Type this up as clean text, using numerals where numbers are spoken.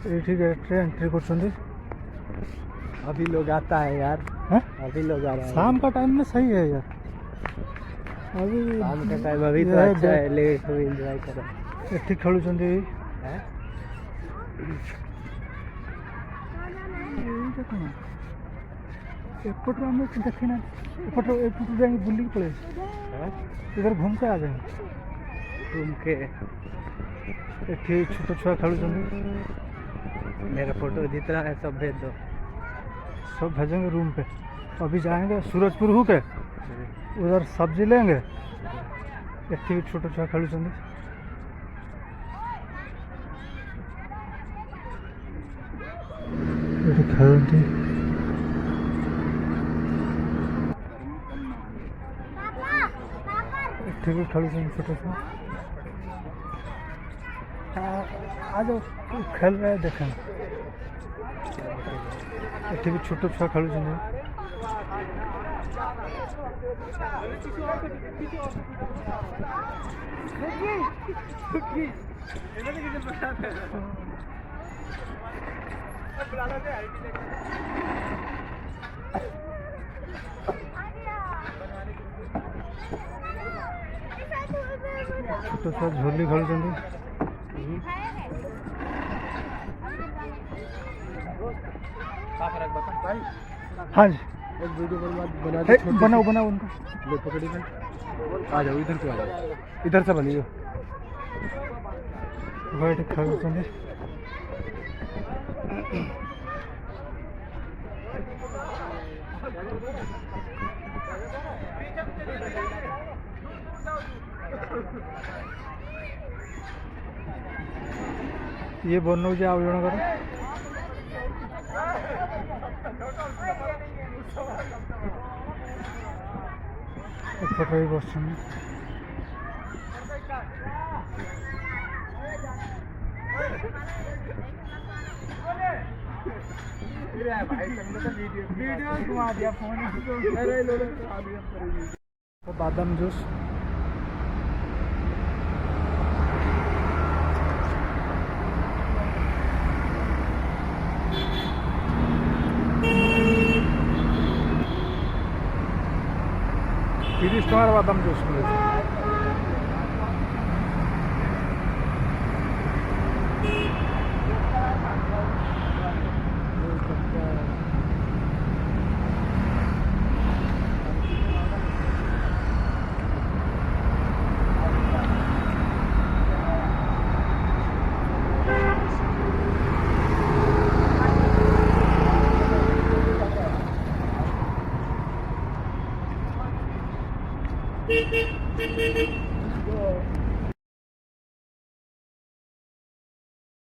ये gate entry कर। अभी लोग आता है यार। हैं? अभी लोग आ रहे हैं। शाम का टाइम में सही है यार। अभी शाम का टाइम अभी तो अच्छा है, लेट हो एंजॉय करो। एठी खेलुछंदी हैं? एइटा कोन एपट में देखी ना एपट जाए बुली पड़े हैं? इधर घूम के आ जाए घूम के। एठी छोटे छुआ खेलुछंदी। मेरा फोटो जितना है सब भेज दो। सब भेजेंगे रूम पे। अभी जाएंगे सूरजपुर हो के उधर सब्जी लेंगे। एठी भी छोटे छुआ खेलुछंदी। एठी खेलती एठी भी खेलुछंदी छोटे छुआ। आ जाओ खेल रहे हैं देखें। एठी भी छोटे छुआ खेलुछंदी। छोटे छुआ झोली खेलुछंदी। हाँ जी एक वीडियो बना बनाओ बनाओ उनका। ले पकड़ी में आ जाओ, इधर से आ जाओ, इधर से बनियो। वाइट खेलुछंदी। ये बनौ जे आउ जण कर एपटे बस बादाम जूस। तीस टकर बादाम जूस मिले। Beep, beep, beep, beep, beep.